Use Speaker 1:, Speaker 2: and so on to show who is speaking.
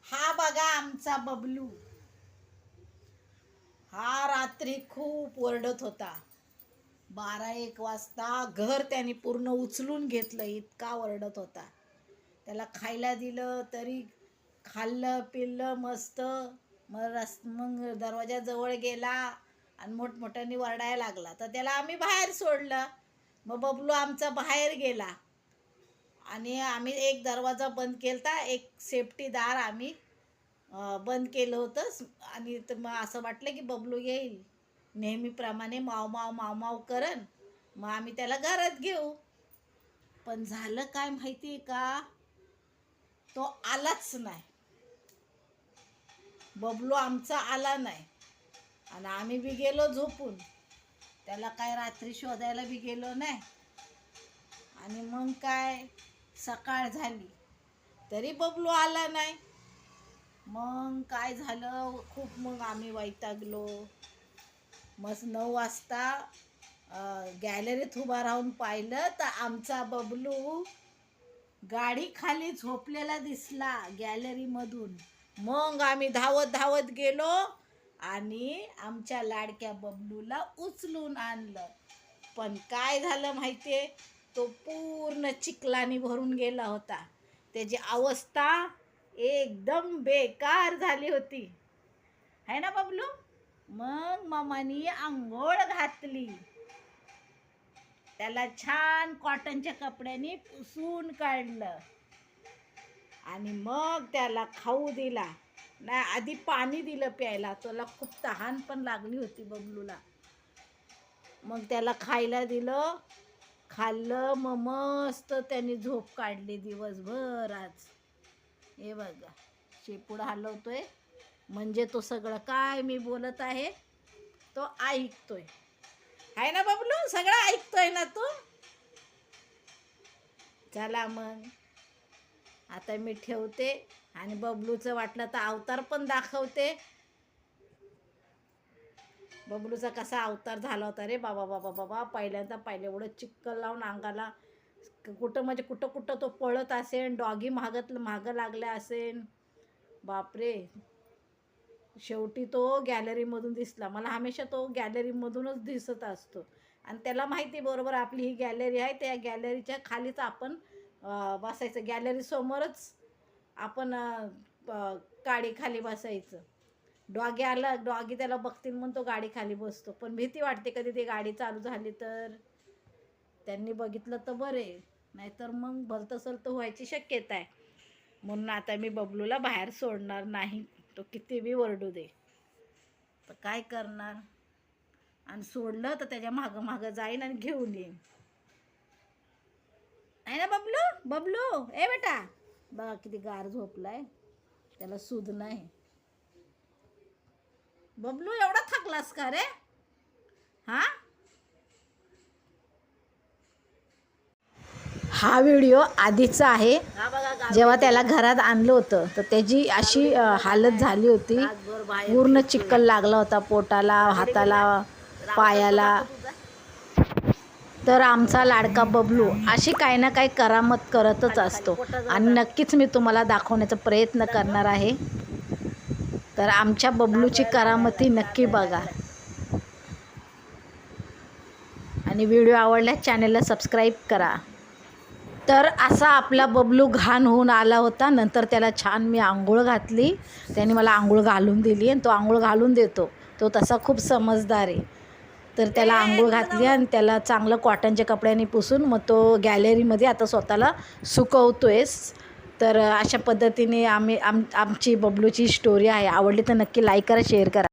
Speaker 1: हा बघा आमचा बबलू. हा रात्री खूप ओरडत होता. 12-1 वाजता घर त्याने पूर्ण उचलून घेतलं, इतका ओरडत होता. त्याला खायला दिलं तरी खाल्लं पिल्लं मस्त. मग दरवाजाजवळ गेला आणि मोठमोठ्याने वरडायला लागला. तर त्याला आम्ही बाहेर सोडलं. मग बबलू आमचा बाहेर गेला आणि आम्ही एक दरवाजा बंद केलता, एक सेफ्टी दार आम्ही बंद केलं होतं. आणि तर मग असं वाटलं की बबलू येईल, नेहमीप्रमाणे माव माव माव माव करन, मग आम्ही त्याला घरात घेऊ. पण झालं काय माहिती आहे का, तो आलाच नाही. बबलू आमचा आला नाही आणि आम्ही बी गेलो झोपून. त्याला काय रात्री शोधायला बी गेलो नाही. आणि मग काय सकाळ झाली तरी बबलू आला नाही. मग काय झालं, खूप मग आम्ही वैतागलो. मग 9 वाजता गॅलरीत उभा राहून पाहिलं तर आमचा बबलू गाडी खाली झोपलेला दिसला गॅलरीमधून. मग आम्ही धावत धावत गेलो आणि आमच्या लाडक्या बबलूला उचलून आणलं. पण काय झालं माहिती आहे, तो पूर्ण चिखलाने भरून गेला होता. त्याची अवस्था एकदम बेकार झाली होती, है ना बबलू. मग मामानी आंघोळ घातली, त्याला छान कॉटनच्या कपड्याने पुसून काढलं आणि मग त्याला खाऊ दिला. नाही, आधी पाणी दिलं प्यायला. त्याला खूप तहान पण लागली होती बबलूला. मग त्याला खायला दिलं, खाल्लं. मग मस्त त्याने झोप काढली दिवसभर आज. हे बघा शेपूड हलवतोय, म्हणजे तो सगळं काय मी बोलत आहे तो ऐकतोय, आहे ना बबलू. सगळं ऐकतोय ना तू. चला मग आता मी ठेवते आणि बबलूचं वाटलं तर अवतार पण दाखवते. बबलूचा कसा अवतार झाला होता रे बाबा बाबा बाबा. पहिल्यांदा एवढं चिक्कल लावून अंगाला कुठं म्हणजे कुठं कुठं तो पळत असेल, डॉगी मागं लागल्या असेल. बापरे, शेवटी तो गॅलरीमधून दिसला. मला हमेशा तो गॅलरीमधूनच दिसत असतो आणि त्याला माहिती बरोबर आपली ही गॅलरी आहे, त्या गॅलरीच्या खालीच आपण बसायचं. गॅलरी समोरच आपण गाडी खाली बसायचं. डॉगी आला, डॉगी त्याला बघतील म्हणून तो गाडी खाली बसतो. पण भीती वाटते कधी ती गाडी चालू झाली तर. त्यांनी बघितलं तर बरे, नाहीतर मग भलतंसलतं व्हायची शक्यता आहे. म्हणून आता मी बबलूला बाहेर सोडणार नाही, तो किती बी ओरडू दे. तर काय करणार, आणि सोडलं तर त्याच्या मागं मागं जाईन आणि घेऊन येईन, आहे ना बबलू. बबलू ए बेटा, बघा किती गार झोपलाय, त्याला सूद नाही. बबलू एवढा थकलास का रे. हा हा व्हिडिओ आधीचा आहे, जेव्हा त्याला घरात आणलं होतं तर त्याची अशी हालत झाली होती. पूर्ण चिखल लागला होता पोटाला, हाताला, पायाला. तर आमचा लाडका बबलू अशी काही ना काही करामत करतच असतो आणि नक्कीच मी तुम्हाला दाखवण्याचा प्रयत्न करणार आहे. तर आमच्या बबलूची करामती नक्की बघा आणि व्हिडिओ आवडल्यास चॅनलला सबस्क्राईब करा. तर असा आपला बबलू घाण होऊन आला होता. नंतर त्याला छान मी आंघोळ घातली, त्याने मला आंघोळ घालून दिली आणि तो आंघोळ घालून देतो. तो तसा खूप समजदार आहे. तर त्याला आंघोळ घातली आणि त्याला चांगलं कॉटनच्या कपड्याने पुसून मग तो गॅलरीमध्ये आता स्वतःला सुकवतोयस. तर अशा पद्धतीने आमची बबलूची स्टोरी आहे. आवडली तर नक्की लाईक करा, शेअर करा.